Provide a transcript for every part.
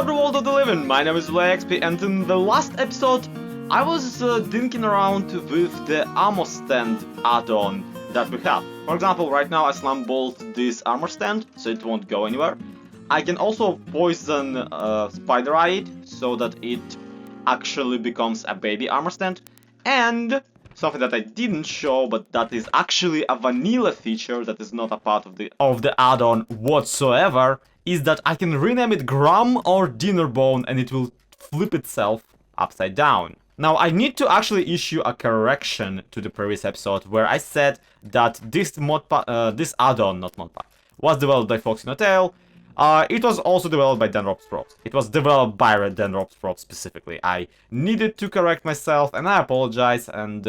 up the world of the living? My name is ZLOYXP, and in the last episode I was dinking around with the armor stand add-on that we have. For example, right now I slam bolt this armor stand so it won't go anywhere. I can also poison spider eye it so that it actually becomes a baby armor stand. And something that I didn't show, but that is actually a vanilla feature that is not a part of the add-on whatsoever, is that I can rename it Gram or Dinner Bone and it will flip itself upside down. Now I need to actually issue a correction to the previous episode where I said that this this add-on, not modpack, was developed by Foxy No Tail. It was also developed by Denrops Pro. It was developed by Denrops Pro specifically. I needed to correct myself and I apologize, and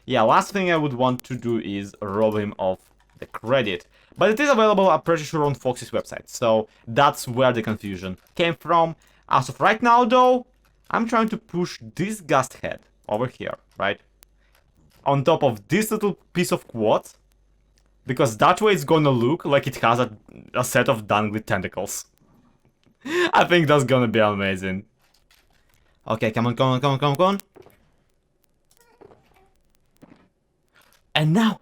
yeah, last thing I would want to do is rob him of the credit. But it is available, I'm pretty sure, on Foxy's website, so that's where the confusion came from. As of right now though, I'm trying to push this Ghast head over here, right? On top of this little piece of quartz. Because that way it's gonna look like it has a set of dangly tentacles. I think that's gonna be amazing. Okay, come on, come on, come on, come on, come on. And now...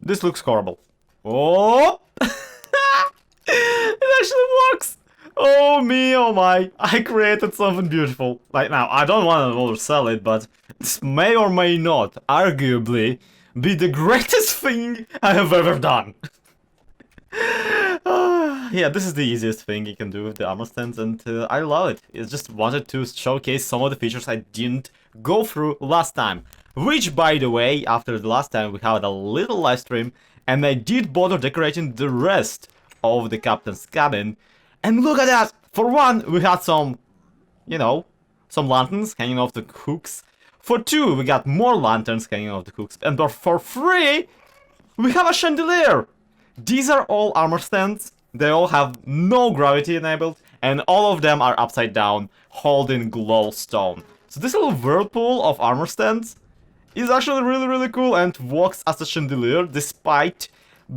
This looks horrible. Oh! It actually works! Oh me, oh my, I created something beautiful. Right now, I don't want to oversell it, but this may or may not, arguably, be the greatest thing I have ever done. Yeah, this is the easiest thing you can do with the armor stands, and I love it. I just wanted to showcase some of the features I didn't go through last time. Which, by the way, after the last time we had a little live stream, and I did bother decorating the rest of the captain's cabin. And look at that! For one, we had some, you know, some lanterns hanging off the hooks. For two, we got more lanterns hanging off the hooks. And for three, we have a chandelier! These are all armor stands. They all have no gravity enabled. And all of them are upside down, holding glowstone. So this little whirlpool of armor stands is actually really cool and works as a chandelier, despite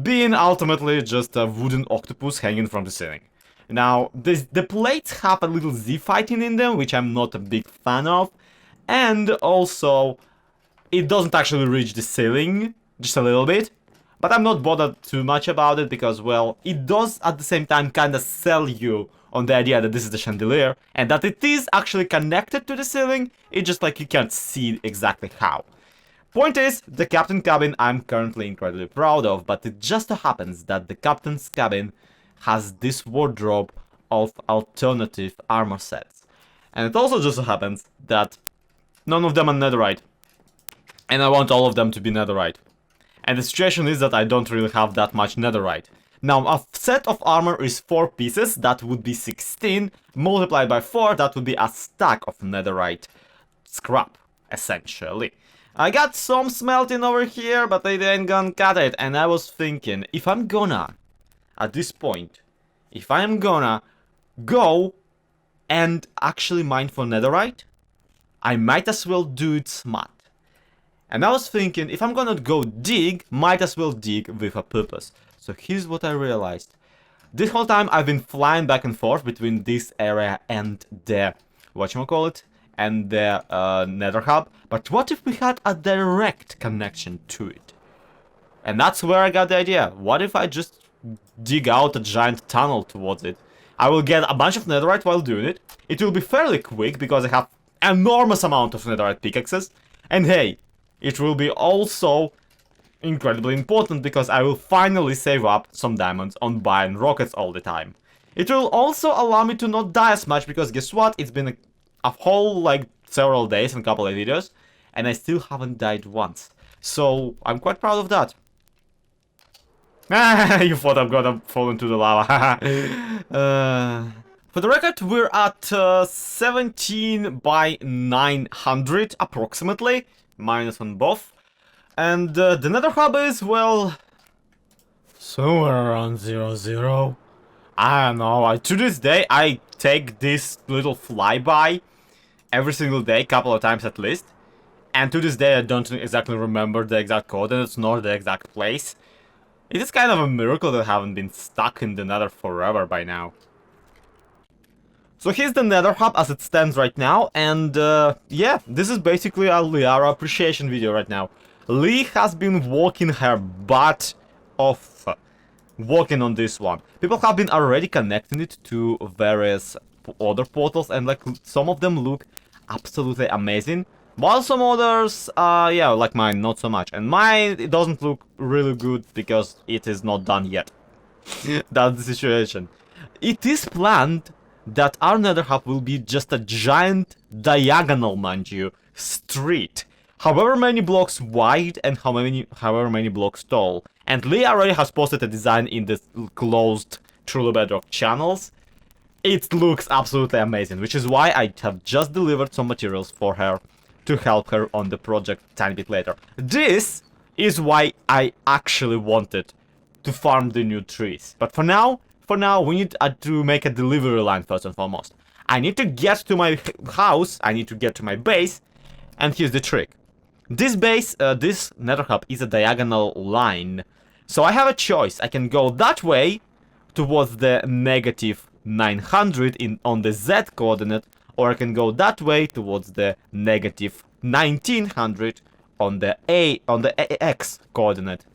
being ultimately just a wooden octopus hanging from the ceiling. Now, the plates have a little Z fighting in them, which I'm not a big fan of, and also, it doesn't actually reach the ceiling, just a little bit, but I'm not bothered too much about it, because, well, it does at the same time kinda sell you on the idea that this is the chandelier, and that it is actually connected to the ceiling, it's just like you can't see exactly how. Point is, the captain cabin I'm currently incredibly proud of, but it just so happens that the captain's cabin has this wardrobe of alternative armor sets. And it also just so happens that none of them are netherite. And I want all of them to be netherite. And the situation is that I don't really have that much netherite. Now, a set of armor is 4 pieces, that would be 16, multiplied by 4, that would be a stack of netherite scrap, essentially. I got some smelting over here, but I ain't gonna cut it, and I was thinking, if I'm gonna, at this point, if I'm gonna go and actually mine for netherite, I might as well do it smart. And I was thinking, if I'm gonna go dig, might as well dig with a purpose. So here's what I realized. This whole time I've been flying back and forth between this area and the, whatchamacallit, and the nether hub. But what if we had a direct connection to it? And that's where I got the idea. What if I just dig out a giant tunnel towards it? I will get a bunch of netherite while doing it. It will be fairly quick because I have enormous amount of netherite pickaxes. And hey, it will be also incredibly important because I will finally save up some diamonds on buying rockets all the time. It will also allow me to not die as much because guess what? It's been a whole like several days and a couple of videos and I still haven't died once. So I'm quite proud of that. You thought I'm gonna fall into the lava. For the record, we're at 17 by 900 approximately, minus on both. And the nether hub is, well, somewhere around 00. I don't know, to this day I take this little flyby every single day, couple of times at least. And to this day I don't exactly remember the exact coordinates nor the exact place. It is kind of a miracle that I haven't been stuck in the Nether forever by now. So here's the Nether hub as it stands right now, and yeah, this is basically a Liara appreciation video right now. Lee has been working her butt off working on this one. People have been already connecting it to various other portals, and like some of them look absolutely amazing, while some others, yeah, like mine, not so much. And mine, it doesn't look really good because it is not done yet. That's the situation. It is planned that our Nether hub will be just a giant diagonal, mind you, street, however many blocks wide and however many blocks tall. And Lee already has posted a design in the closed Truly Bedrock channels. It looks absolutely amazing, which is why I have just delivered some materials for her to help her on the project a tiny bit later. This is why I actually wanted to farm the new trees. But for now, we need to make a delivery line first and foremost. I need to get to my house, I need to get to my base, and here's the trick. This base, this Nether hub is a diagonal line. So I have a choice. I can go that way towards the negative 900 on the Z coordinate, or I can go that way towards the negative 1900 on the X coordinate.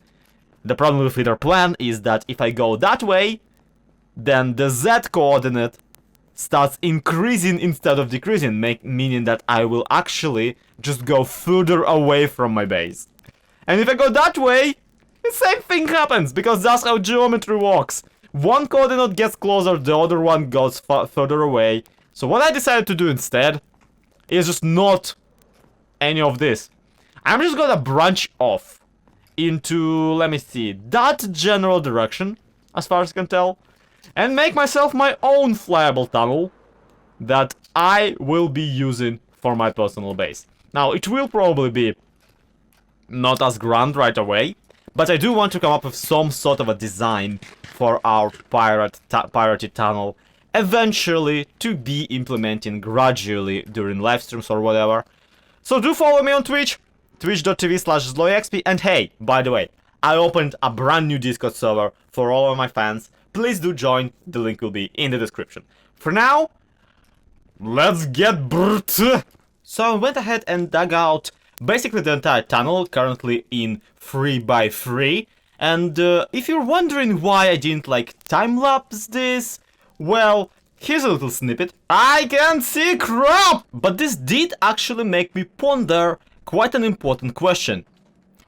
The problem with either plan is that if I go that way, then the Z coordinate starts increasing instead of decreasing, meaning that I will actually just go further away from my base. And if I go that way, the same thing happens, because that's how geometry works. One coordinate gets closer, the other one goes further away. So what I decided to do instead is just not any of this. I'm just gonna branch off into, let me see, that general direction, as far as I can tell, and make myself my own flyable tunnel that I will be using for my personal base. Now, it will probably be not as grand right away, but I do want to come up with some sort of a design for our pirated tunnel, eventually to be implementing gradually during live streams or whatever. So do follow me on Twitch, twitch.tv/ZLOYXP, and hey, by the way, I opened a brand new Discord server for all of my fans. Please do join, the link will be in the description. For now, let's get brute! So I went ahead and dug out basically the entire tunnel, currently in 3x3. And if you're wondering why I didn't like time-lapse this, well, here's a little snippet. I can't see crap! But this did actually make me ponder quite an important question.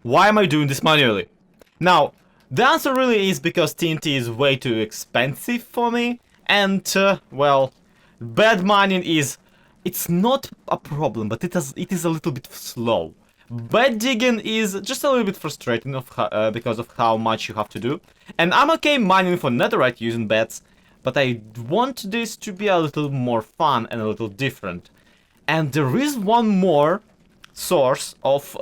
Why am I doing this manually? Now, the answer really is because TNT is way too expensive for me, and, well, bed mining is... It's not a problem, but it is a little bit slow. Bed digging is just a little bit frustrating because of how much you have to do. And I'm okay mining for netherite using beds, but I want this to be a little more fun and a little different. And there is one more source of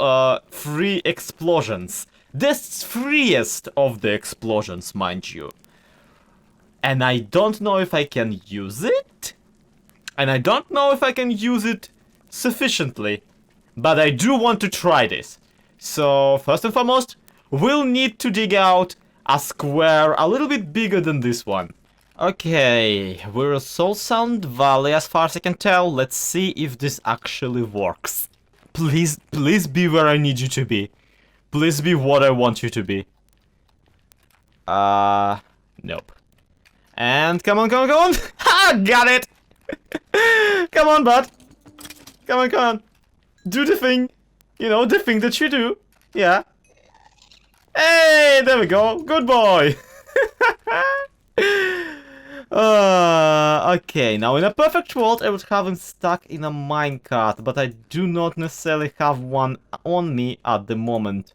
free explosions. The freest of the explosions, mind you. And I don't know if I can use it. And I don't know if I can use it sufficiently. But I do want to try this. So, first and foremost, we'll need to dig out a square a little bit bigger than this one. Okay, we're a Soul Sound Valley as far as I can tell. Let's see if this actually works. Please be where I need you to be. Please be what I want you to be. Nope. And come on. Ha! Got it! Come on, bud. Come on. Do the thing. You know, the thing that you do. Yeah. Hey, there we go. Good boy. Okay, now in a perfect world I would have him stuck in a minecart, but I do not necessarily have one on me at the moment.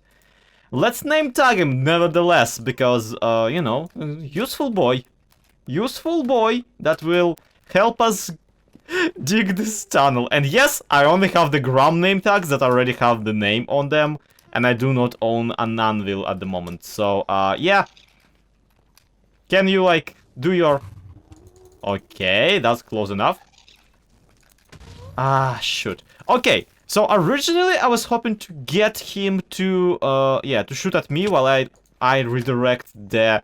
Let's name tag him nevertheless, because, you know, useful boy. Useful boy that will help us dig this tunnel. And yes, I only have the Gram name tags that already have the name on them, and I do not own an anvil at the moment. So, yeah. Can you, like, do your... Okay, that's close enough. Ah, shoot. Okay, so originally I was hoping to get him to, yeah, to shoot at me while I I redirect the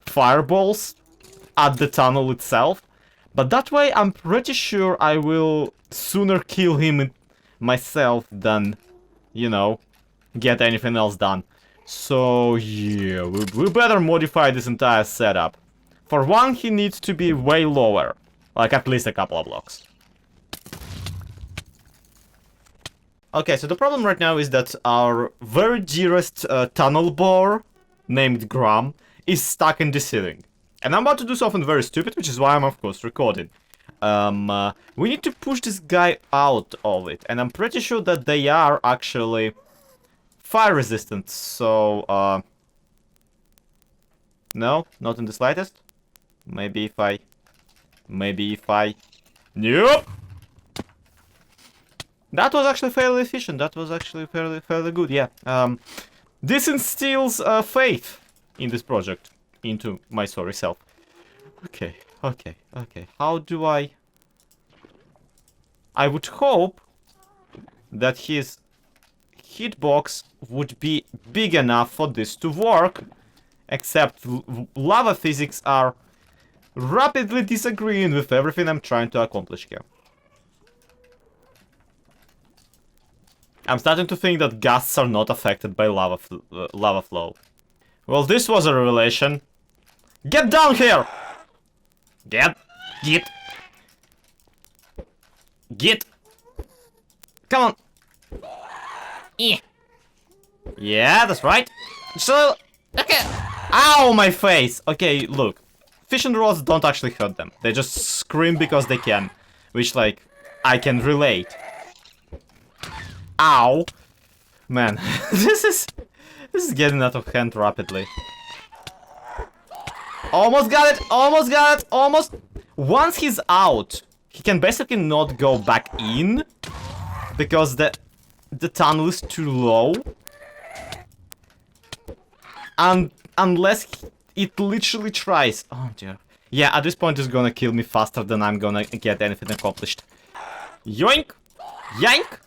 fireballs at the tunnel itself. But that way, I'm pretty sure I will sooner kill him myself than, you know, get anything else done. So, yeah, we better modify this entire setup. For one, he needs to be way lower. Like, at least a couple of blocks. Okay, so the problem right now is that our very dearest tunnel bore, named Graham, is stuck in the ceiling. And I'm about to do something very stupid, which is why I'm, of course, recording. We need to push this guy out of it. And I'm pretty sure that they are actually fire resistant. So, no, not in the slightest. Maybe if I... Nope! That was actually fairly efficient. That was actually fairly good, yeah. This instills faith in this project. Into my sorry self. Okay. How do I would hope that his hitbox would be big enough for this to work. Except lava physics are rapidly disagreeing with everything I'm trying to accomplish here. I'm starting to think that ghasts are not affected by lava flow. Well, this was a revelation. Get down here! Get! Come on! Yeah, that's right. So, okay. Ow, my face! Okay, look. Fishing rods don't actually hurt them. They just scream because they can. Which, like, I can relate. Ow! Man, this is getting out of hand rapidly. Almost got it! Almost! Once he's out, he can basically not go back in. Because the tunnel is too low. And unless it literally tries. Oh dear. Yeah, at this point it's gonna kill me faster than I'm gonna get anything accomplished. Yoink! Yank!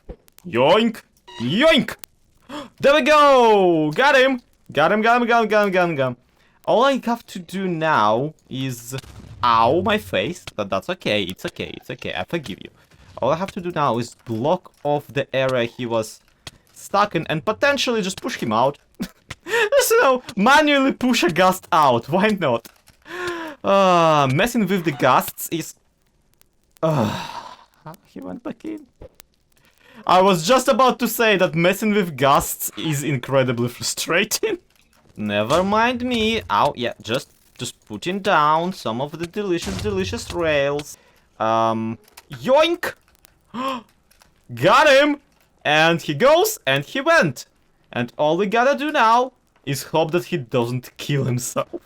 Yoink! Yoink! There we go! Got him! Got him. All I have to do now is... Ow, my face. But that's okay. It's okay. I forgive you. All I have to do now is block off the area he was stuck in and potentially just push him out. So, manually push a ghast out. Why not? Messing with the ghasts is... he went back in. I was just about to say that messing with ghasts is incredibly frustrating. Never mind me. Ow, yeah, just putting down some of the delicious rails. Yoink! Got him! And he goes, and he went. And all we gotta do now is hope that he doesn't kill himself.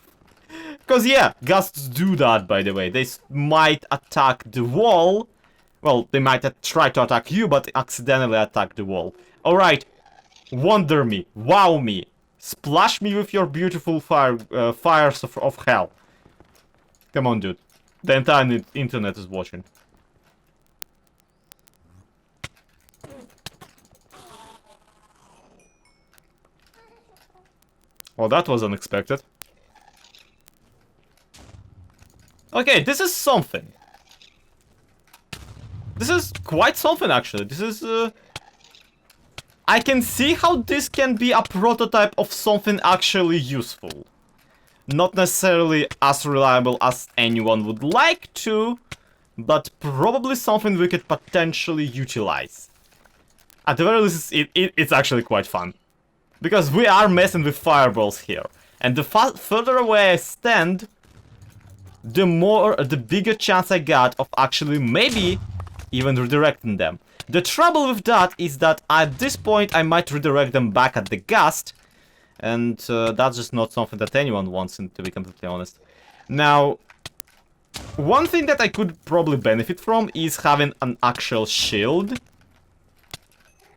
Because, yeah, ghasts do that, by the way. They might attack the wall. Well, they might try to attack you, but accidentally attack the wall. Alright. Wonder me. Wow me. Splash me with your beautiful fires of hell. Come on, dude. The entire internet is watching. Well, that was unexpected. Okay, this is something. This is quite something, actually. This is... I can see how this can be a prototype of something actually useful. Not necessarily as reliable as anyone would like to, but probably something we could potentially utilize. At the very least, it's actually quite fun. Because we are messing with fireballs here. And the further away I stand, the bigger chance I got of actually maybe even redirecting them. The trouble with that is that at this point I might redirect them back at the ghast, and that's just not something that anyone wants, to be completely honest. Now, one thing that I could probably benefit from is having an actual shield.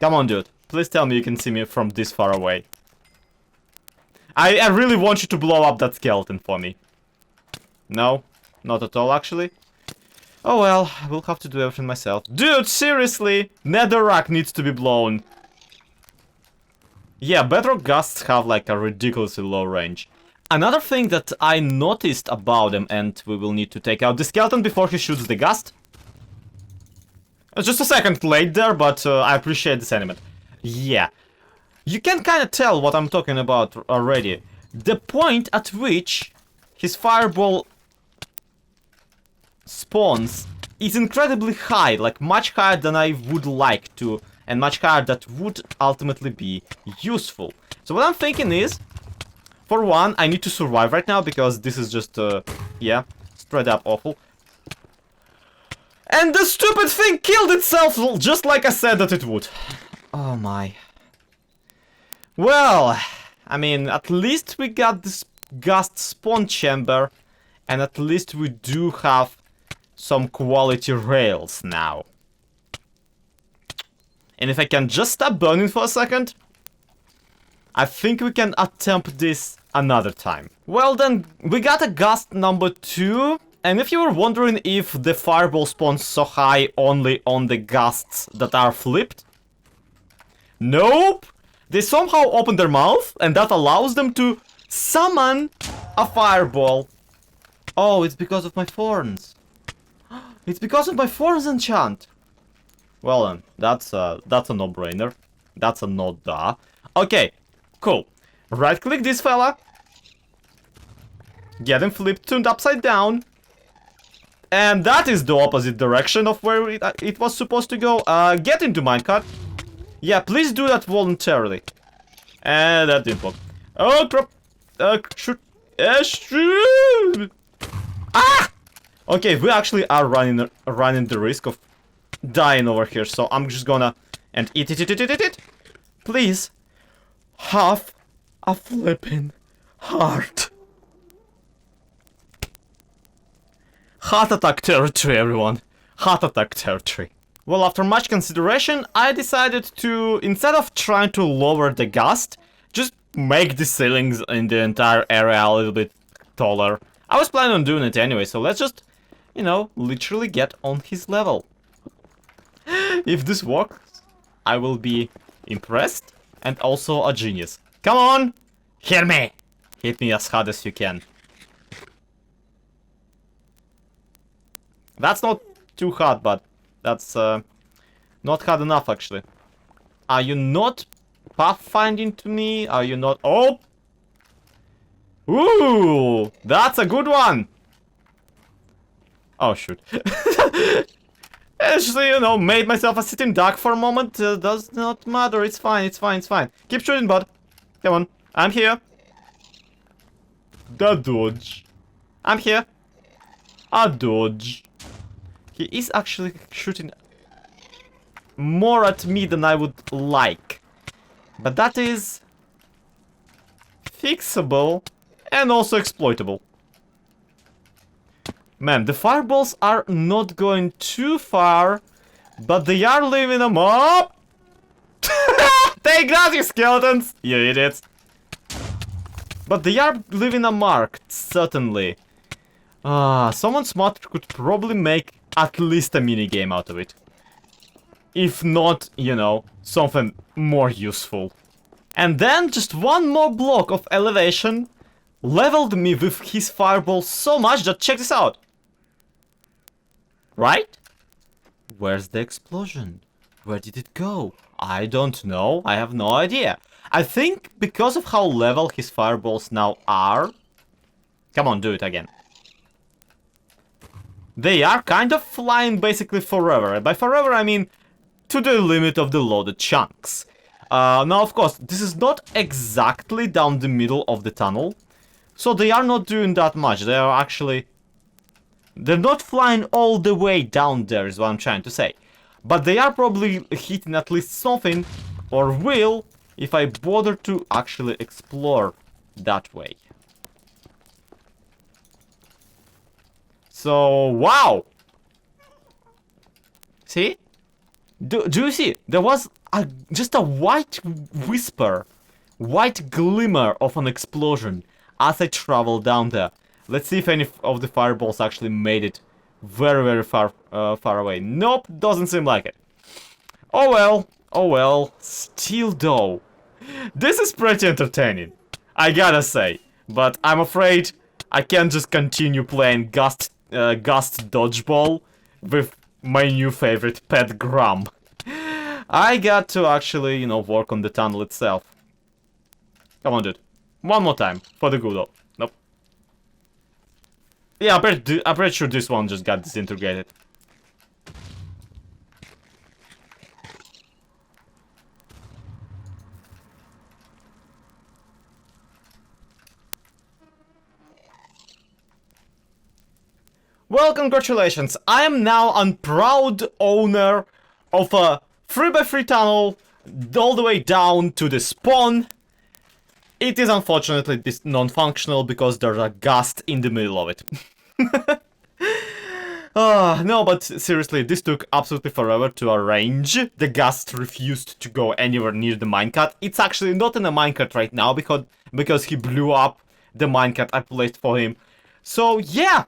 Come on, dude. Please tell me you can see me from this far away. I really want you to blow up that skeleton for me. No? Not at all, actually. Oh well, I will have to do everything myself. Dude, seriously! Netherrack needs to be blown. Yeah, Bedrock Ghasts have like a ridiculously low range. Another thing that I noticed about them, and we will need to take out the skeleton before he shoots the Ghast. Just a second late there, but I appreciate the sentiment. Yeah. You can kind of tell what I'm talking about already. The point at which his fireball spawns is incredibly high, like much higher than I would like to, and much higher that would ultimately be useful. So what I'm thinking is, for one, I need to survive right now because this is just, yeah, straight up awful. And the stupid thing killed itself just like I said that it would. Oh my. Well, I mean, at least we got this Ghast spawn chamber, and at least we do have some quality rails now. And if I can just stop burning for a second, I think we can attempt this another time. Well then, we got a Ghast number 2, and if you were wondering if the fireball spawns so high only on the Ghasts that are flipped, nope! They somehow open their mouth, and that allows them to summon a fireball. Oh, it's because of my thorns. It's because of my thorns enchant. Well then, that's a no-brainer. That's a no-da. Okay, cool. Right-click this fella. Get him flipped, turned upside down. And that is the opposite direction of where it was supposed to go. Get into minecart. Yeah, please do that voluntarily. And that didn't work. Oh, crap. Shoot. Shoot. Ah! Okay, we actually are running the risk of dying over here, so I'm just gonna... And eat it. Please. Have a flipping heart. Heart attack territory, everyone. Heart attack territory. Well, after much consideration, I decided to, instead of trying to lower the Ghast, just make the ceilings in the entire area a little bit taller. I was planning on doing it anyway, so let's just, you know, literally get on his level. If this works, I will be impressed and also a genius. Come on! Hear me! Hit me as hard as you can. That's not too hard, but that's not hard enough, actually. Are you not pathfinding to me? Are you not... Oh! Ooh! That's a good one! Oh, shoot. Actually, you know, made myself a sitting duck for a moment. Does not matter. It's fine, it's fine, it's fine. Keep shooting, bud. Come on. I'm here. The dodge. I'm here. A dodge. He is actually shooting more at me than I would like. But that is fixable and also exploitable. Man, the fireballs are not going too far, but they are leaving them up. Take that, you skeletons, you idiots. But they are leaving a mark, certainly. Someone smart could probably make at least a minigame out of it. If not, you know, something more useful. And then just one more block of elevation leveled me with his fireball so much that, check this out. Right? Where's the explosion? Where did it go? I don't know. I have no idea. I think because of how level his fireballs now are... Come on, do it again. They are kind of flying basically forever. And by forever, I mean to the limit of the loaded chunks. Now, of course, this is not exactly down the middle of the tunnel. So they are not doing that much. They are actually... They're not flying all the way down there, is what I'm trying to say. But they are probably hitting at least something, or will, if I bother to actually explore that way. So, wow! See? Do you see? There was just a white whisper, white glimmer of an explosion as I traveled down there. Let's see if any of the fireballs actually made it very far away. Nope, doesn't seem like it. Oh well, still though. This is pretty entertaining, I gotta say. But I'm afraid I can't just continue playing Ghast Dodgeball with my new favorite pet Grum. I got to actually, you know, work on the tunnel itself. Come on, dude. One more time, for the good of... Nope. Yeah, I'm pretty sure this one just got disintegrated. Well, congratulations. I am now a proud owner of a 3x3 tunnel all the way down to the spawn. It is unfortunately non-functional because there's a Ghast in the middle of it. No, but seriously, this took absolutely forever to arrange. The Ghast refused to go anywhere near the minecart. It's actually not in a minecart right now because he blew up the minecart I placed for him. So yeah,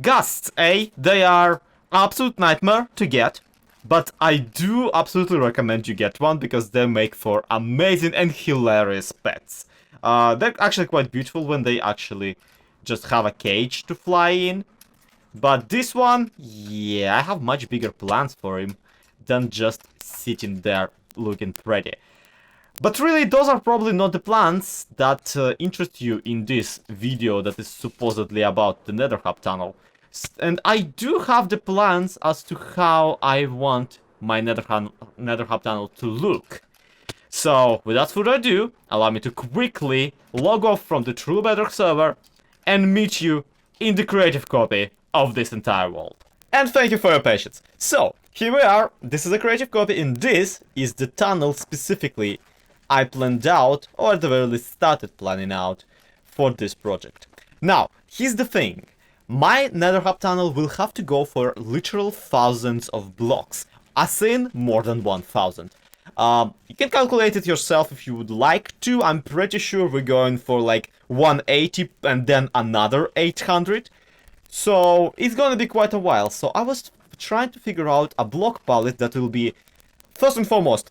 Ghasts, they are absolute nightmare to get. But I do absolutely recommend you get one because they make for amazing and hilarious pets. They're actually quite beautiful when they actually just have a cage to fly in. But this one, yeah, I have much bigger plans for him than just sitting there looking pretty. But really, those are probably not the plans that interest you in this video that is supposedly about the Nether Hub tunnel. And I do have the plans as to how I want my Nether Hub tunnel to look. So, without further ado, allow me to quickly log off from the True Bedrock server and meet you in the creative copy of this entire world. And thank you for your patience. So, here we are. This is a creative copy, and this is the tunnel specifically I planned out, or at the very least started planning out, for this project. Now, here's the thing. My Nether Hub tunnel will have to go for literal thousands of blocks, as in more than 1000. You can calculate it yourself if you would like to. I'm pretty sure we're going for like 180 and then another 800. So it's gonna be quite a while. So I was trying to figure out a block palette that will be, first and foremost,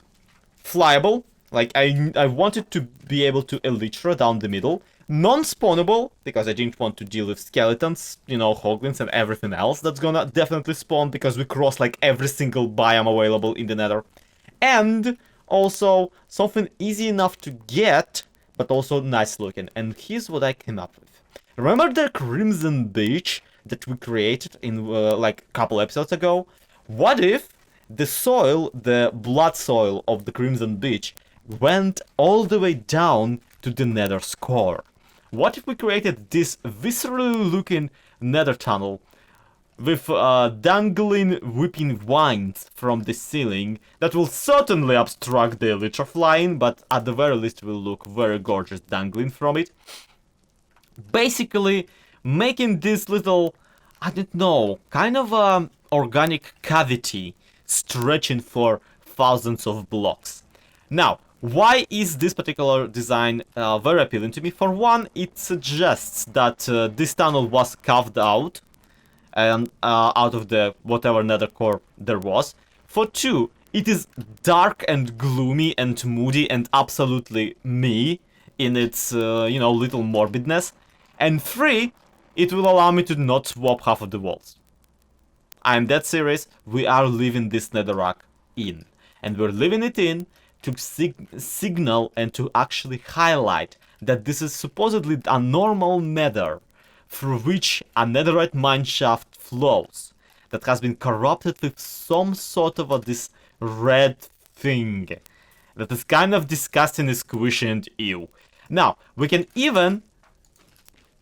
flyable. Like I wanted to be able to elytra down the middle. Non-spawnable, because I didn't want to deal with skeletons, you know, hoglins and everything else that's gonna definitely spawn because we cross like every single biome available in the Nether. And also something easy enough to get, but also nice looking. And here's what I came up with. Remember the Crimson Beach that we created in like a couple episodes ago? What if the soil, the blood soil of the Crimson Beach, went all the way down to the Nether's core? What if we created this viscerally looking Nether tunnel with dangling whipping vines from the ceiling that will certainly obstruct the elytra flying, but at the very least will look very gorgeous dangling from it. Basically making this little, I don't know, kind of organic cavity stretching for thousands of blocks. Now, why is this particular design very appealing to me? For one, it suggests that this tunnel was carved out and out of the whatever nether core there was. For two, it is dark and gloomy and moody and absolutely me in its, you know, little morbidness. And three, it will allow me to not swap half of the walls. I'm dead serious, we are leaving this netherrack in. And we're leaving it in to signal and to actually highlight that this is supposedly a normal nether through which a netherite mineshaft flows that has been corrupted with some sort of this red thing that is kind of disgusting, squishy and ew. Now, we can even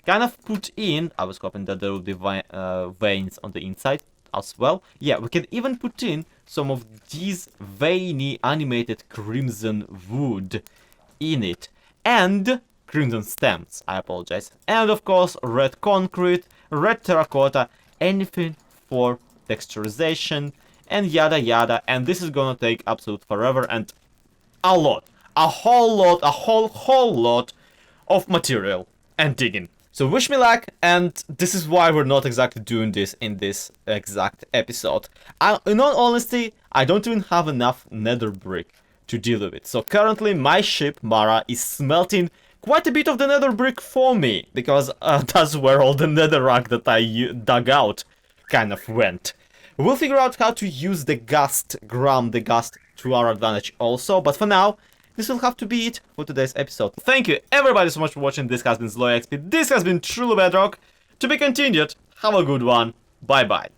kind of put in, I was hoping that there would be veins on the inside as well. Yeah, we can even put in some of these veiny animated crimson wood in it. And crimson stems, I apologize. And of course, red concrete, red terracotta, anything for texturization, and yada yada. And this is gonna take absolute forever and a lot, a whole lot of material and digging. So wish me luck, and this is why we're not exactly doing this in this exact episode. In all honesty, I don't even have enough nether brick to deal with it. So currently my ship, Mara, is smelting quite a bit of the nether brick for me, because that's where all the netherrack that I dug out kind of went. We'll figure out how to use the Ghast, the Ghast to our advantage also, but for now, this will have to be it for today's episode. Thank you everybody so much for watching. This has been ZLOYXP, this has been True Bedrock. To be continued, have a good one, bye bye.